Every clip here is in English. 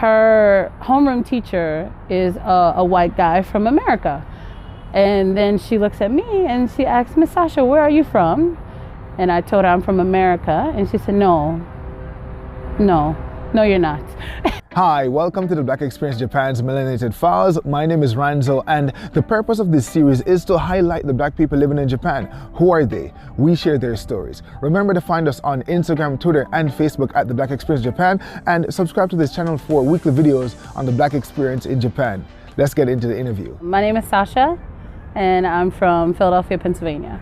her homeroom teacher is a white guy from America. And then she looks at me and she asks, Miss Sasha, where are you from? And I told her I'm from America. And she said, no, you're not. Hi, welcome to the Black Experience Japan's Melanated Files. My name is Ranzo, and the purpose of this series is to highlight the Black people living in Japan. Who are they? We share their stories. Remember to find us on Instagram, Twitter, and Facebook at the Black Experience Japan, and subscribe to this channel for weekly videos on the Black Experience in Japan. Let's get into the interview. My name is Sasha, and I'm from Philadelphia, Pennsylvania.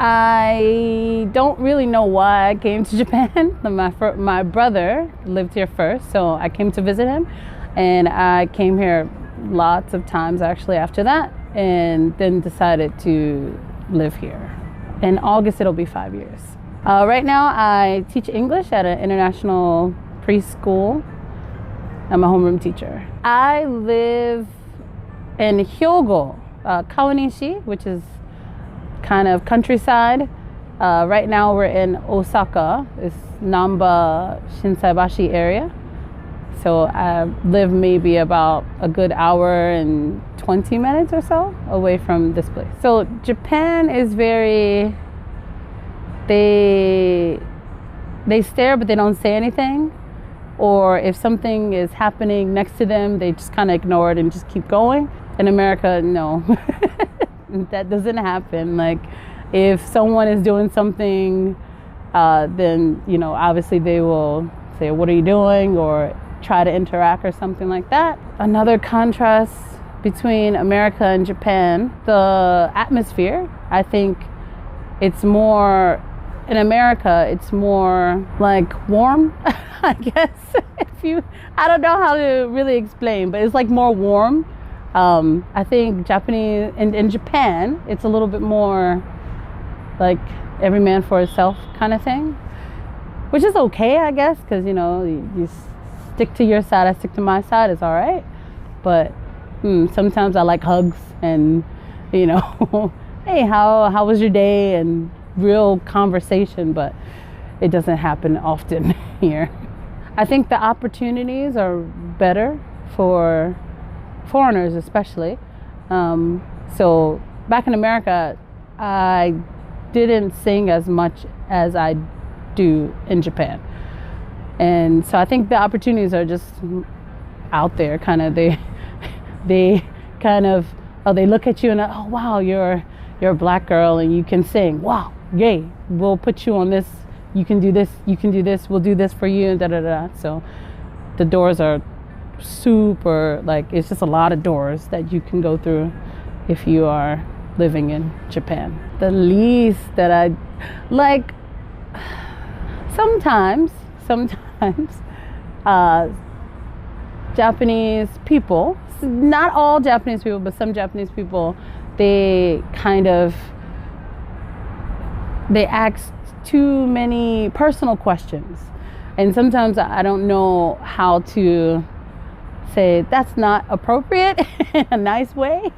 I don't really know why I came to Japan. My brother lived here first, so I came to visit him, and I came here lots of times actually after that, and then decided to live here. In August it'll be 5 years. Right now I teach English at an international preschool. I'm a homeroom teacher. I live in Hyogo, Kawanishi, which is kind of countryside. Right now we're in Osaka, it's Namba Shinsaibashi area. So I live maybe about a good hour and 20 minutes or so away from this place. So Japan is very, they stare but they don't say anything. Or if something is happening next to them, they just kind of ignore it and just keep going. In America, no. That doesn't happen. Like if someone is doing something, then, you know, obviously they will say, what are you doing? Or try to interact or something like that. Another contrast between America and Japan, the atmosphere, I think it's more, in America, it's more like warm, I guess. I don't know how to really explain, but it's like more warm. I think Japanese, in Japan, it's a little bit more like every man for himself kind of thing, which is okay, I guess, because, you know, you stick to your side, I stick to my side, it's all right. But sometimes I like hugs and, you know, hey, how was your day, and real conversation, but it doesn't happen often here. I think the opportunities are better for foreigners especially. So back in America, I didn't sing as much as I do in Japan. And so I think the opportunities are just out there, kind of, they kind of, oh, they look at you and, oh wow, you're a black girl and you can sing. Wow, yay, we'll put you on this, you can do this, we'll do this for you, and da da da. So the doors are super, like, it's just a lot of doors that you can go through if you are living in Japan. The least that I like, sometimes Japanese people, not all Japanese people, but some Japanese people, they ask too many personal questions, and sometimes I don't know how to say that's not appropriate in a nice way.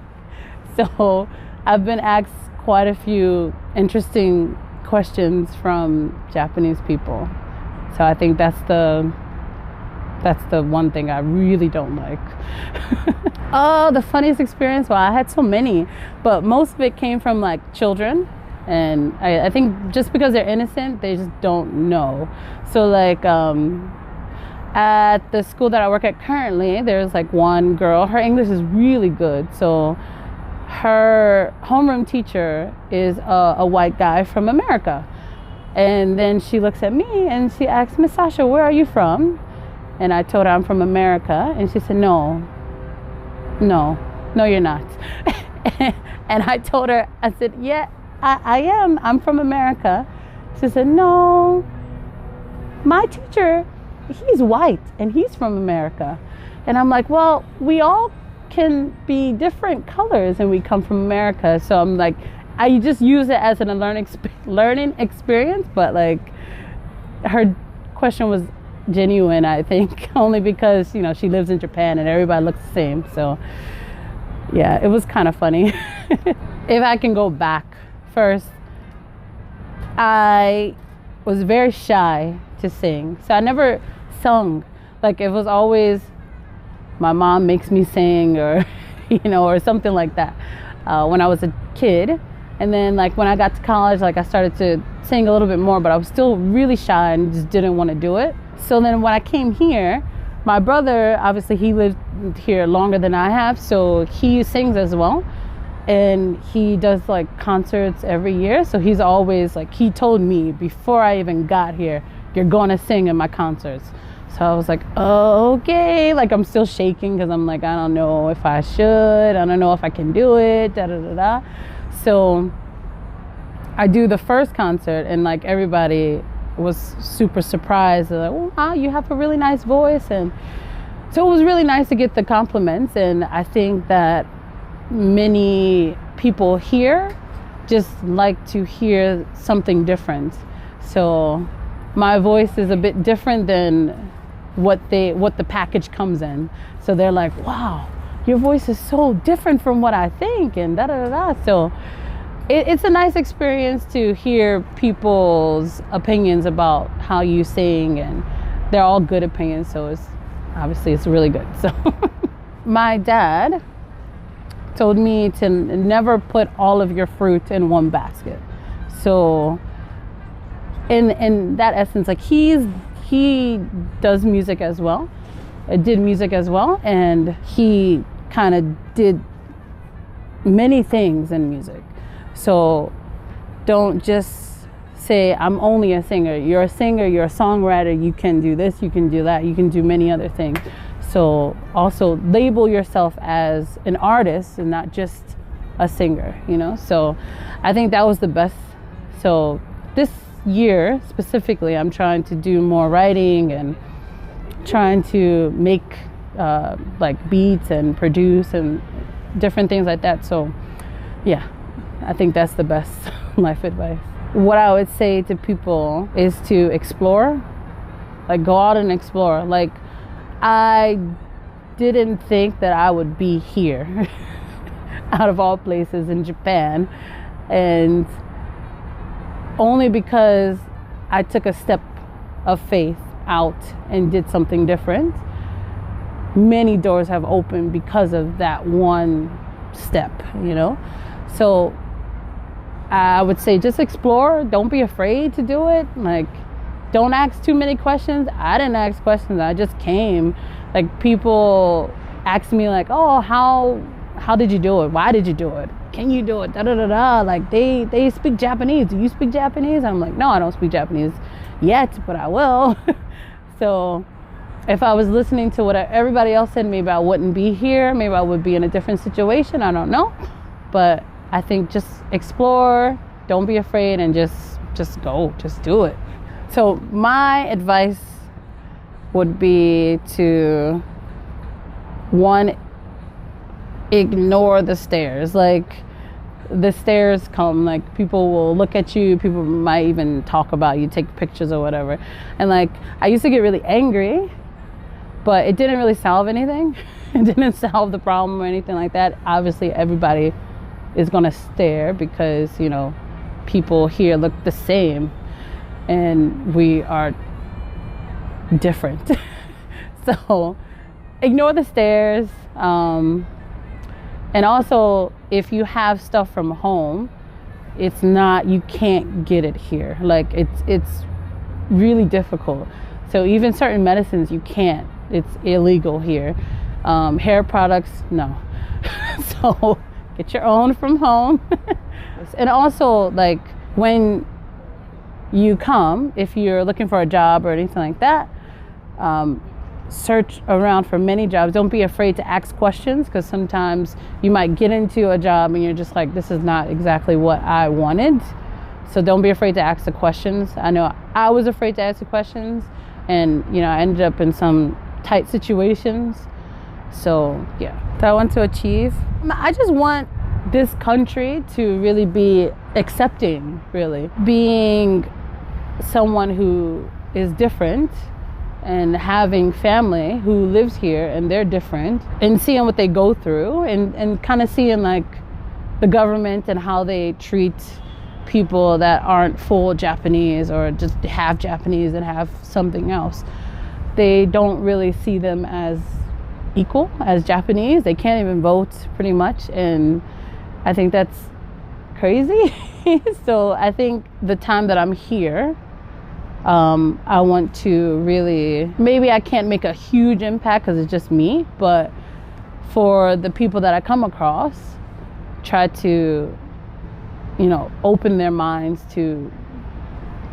So I've been asked quite a few interesting questions from Japanese people. So I think that's the one thing I really don't like. Oh, the funniest experience? Well, I had so many, but most of it came from like children. And I think just because they're innocent, they just don't know. So like, at the school that I work at currently, there's like one girl, her English is really good. So her homeroom teacher is a white guy from America. And then she looks at me and she asks, Miss Sasha, where are you from? And I told her I'm from America. And she said, no, you're not. And I told her, I said, yeah, I am. I'm from America. She said, no, my teacher, he's white and he's from America. And I'm like, well, we all can be different colors and we come from America. So I'm like, I just use it as a learning experience, but like her question was genuine, I think, only because, you know, she lives in Japan and everybody looks the same. So yeah, it was kind of funny. If I can go back first, I was very shy to sing. So I never sung. Like it was always my mom makes me sing, or or something like that when I was a kid. And then like when I got to college, like I started to sing a little bit more, but I was still really shy and just didn't want to do it. So then when I came here, my brother, obviously he lived here longer than I have, so he sings as well. And he does like concerts every year. So he's always like, he told me before I even got here, you're gonna sing in my concerts. So I was like, oh, okay. Like I'm still shaking because I'm like, I don't know if I should. I don't know if I can do it. Da da da da. So I do the first concert, and like everybody was super surprised. They're like, oh, wow, you have a really nice voice. And so it was really nice to get the compliments. And I think that many people here just like to hear something different. So my voice is a bit different than what the package comes in. So they're like, wow, your voice is so different from what I think, and da da da da. So it's a nice experience to hear people's opinions about how you sing, and they're all good opinions. So it's really good. So my dad told me to never put all of your fruit in one basket. So in that essence, like he does music as well, did music as well, and he kind of did many things in music. So don't just say I'm only a singer. You're a singer, you're a songwriter, you can do this, you can do that, you can do many other things. So also label yourself as an artist and not just a singer, So I think that was the best. So this year specifically, I'm trying to do more writing and trying to make like beats and produce and different things like that. So yeah, I think that's the best life advice. What I would say to people is to explore, like go out and explore. Like I didn't think that I would be here out of all places in Japan, and only because I took a step of faith out and did something different. Many doors have opened because of that one step, So I would say just explore. Don't be afraid to do it. Like, don't ask too many questions. I didn't ask questions. I just came. Like, people ask me like, oh, how did you do it? Why did you do it? Can you do it? Da da da da. Like, they speak Japanese. Do you speak Japanese? I'm like, no, I don't speak Japanese yet, but I will. So if I was listening to what everybody else said, maybe I wouldn't be here. Maybe I would be in a different situation. I don't know. But I think just explore. Don't be afraid, and just go. Just do it. So my advice would be to, one, ignore the stares. Like, the stares come, like people will look at you, people might even talk about you, take pictures or whatever. And like, I used to get really angry, but it didn't really solve anything. It didn't solve the problem or anything like that. Obviously everybody is gonna stare because, people here look the same and we are different. So ignore the stares. And also, if you have stuff from home, you can't get it here. Like, it's really difficult. So even certain medicines, you can't. It's illegal here. Hair products, no. So get your own from home. And also, like, when you come, if you're looking for a job or anything like that, search around for many jobs. Don't be afraid to ask questions, because sometimes you might get into a job and you're just like, this is not exactly what I wanted. So don't be afraid to ask the questions. I know I was afraid to ask the questions, and I ended up in some tight situations. So yeah, that I want to achieve. I just want this country to really be accepting, really. Being someone who is different and having family who lives here and they're different, and seeing what they go through, and kind of seeing like the government and how they treat people that aren't full Japanese or just half Japanese and have something else. They don't really see them as equal as Japanese. They can't even vote pretty much, and I think that's crazy. So I think the time that I'm here, I want to really, maybe I can't make a huge impact because it's just me, but for the people that I come across, try to, you know, open their minds to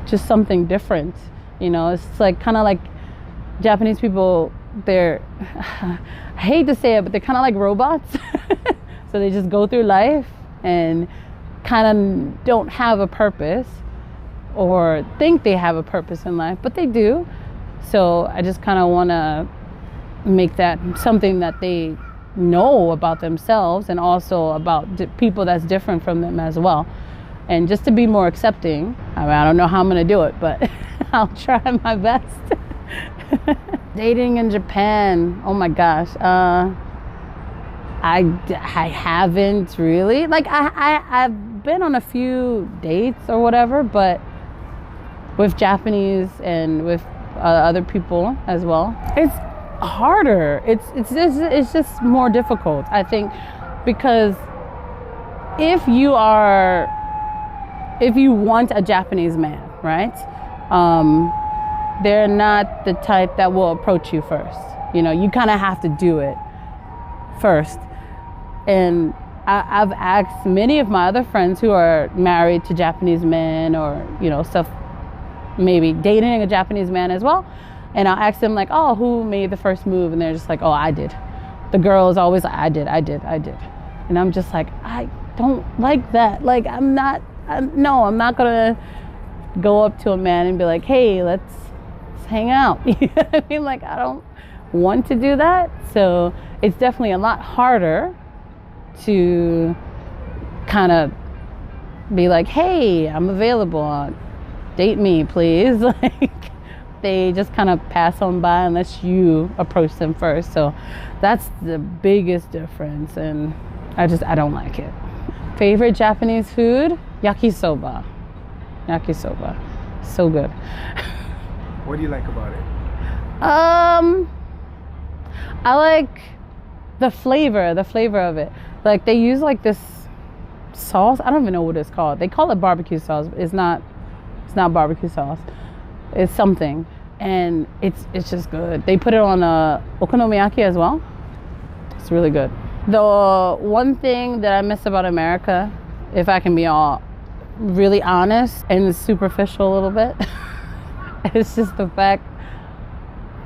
just something different. You know, it's like kind of like Japanese people, they're, I hate to say it, but they're kind of like robots. So they just go through life and kind of don't have a purpose or think they have a purpose in life, but they do. So I just kind of want to make that something that they know about themselves and also about people that's different from them as well. And just to be more accepting. I mean, I don't know how I'm going to do it, but I'll try my best. Dating in Japan, oh my gosh. I haven't really. Like, I've been on a few dates or whatever, but with Japanese and with other people as well. It's harder. It's just more difficult, I think, because if you want a Japanese man, right? They're not the type that will approach you first. You know, you kind of have to do it first. And I've asked many of my other friends who are married to Japanese men or, you know, stuff, maybe dating a Japanese man as well. And I'll ask them like, oh, who made the first move? And they're just like, oh, I did. The girl is always like, I did. And I'm just like, I don't like that. Like, I'm not gonna go up to a man and be like, hey, let's hang out. You know what I mean? Like, I don't want to do that. So it's definitely a lot harder to kind of be like, hey, I'm available, date me, please. Like, they just kind of pass on by unless you approach them first. So that's the biggest difference, and I don't like it. Favorite Japanese food? Yakisoba. So good. What do you like about it? I like the flavor of it. Like, they use like this sauce. I don't even know what it's called. They call it barbecue sauce, but it's not barbecue sauce. It's something, and it's just good. They put it on a okonomiyaki as well. It's really good. The one thing that I miss about America, if I can be all really honest and superficial a little bit, it's just the fact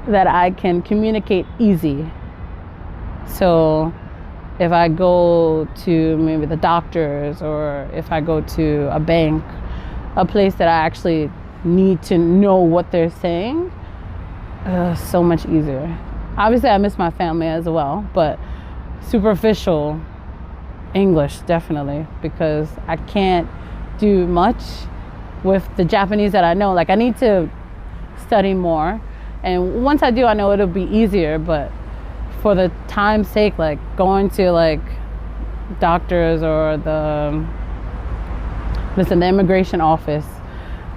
that I can communicate easy. So if I go to maybe the doctors, or if I go to a bank, a place that I actually need to know what they're saying, so much easier. Obviously, I miss my family as well, but superficial English, definitely, because I can't do much with the Japanese that I know. Like, I need to study more, and once I do, I know it'll be easier, but for the time's sake, like going to like doctors or the immigration office,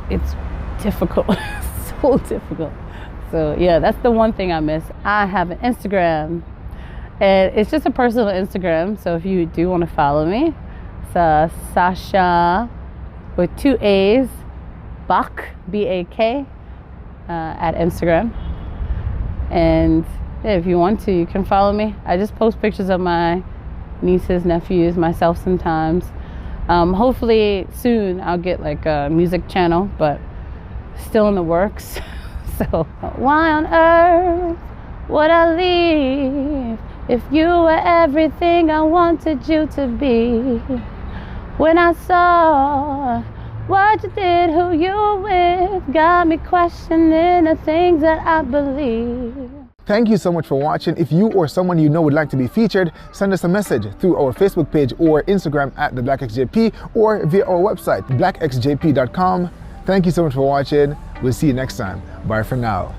it's difficult. So difficult. So yeah, that's the one thing I miss. I have an Instagram, and it's just a personal Instagram, so if you do want to follow me, it's Sasha with 2 A's, Bak, B-A-K, at Instagram. And yeah, if you want to, you can follow me. I just post pictures of my nieces, nephews, myself sometimes. Hopefully soon I'll get like a music channel, but still in the works. So why on earth would I leave if you were everything I wanted you to be? When I saw what you did, who you with, got me questioning the things that I believe. Thank you so much for watching. If you or someone you know would like to be featured, send us a message through our Facebook page or Instagram at the BlackXJP, or via our website, blackxjp.com. Thank you so much for watching. We'll see you next time. Bye for now.